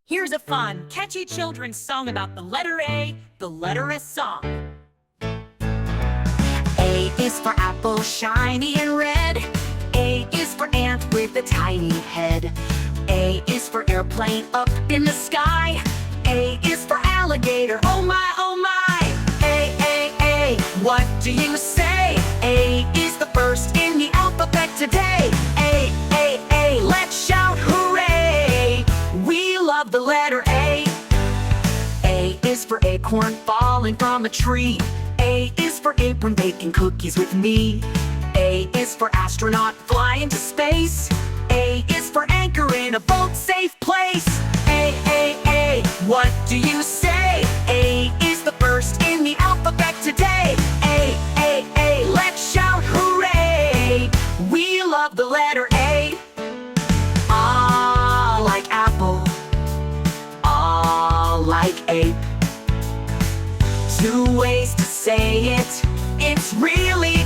Here's a fun, catchy children's song about the letter A, the letter S song. A is for apple, shiny and red. A is for ant with a tiny head. A is for airplane up in the sky. A is for alligator, oh my, oh my. A, what do you say? A is the first in the alphabet today. A, let's shout hooray! We love the letter A. A is for acorn falling from a tree. A is for apron baking cookies with me. A is for astronaut flying to space. A is for anchor in a boat safe place. A, what do you say? A is the first in the alphabet today. A, let's shout hooray! We love the letter A. Ah, like apple. Ah, like ape. Two ways to say it. It's really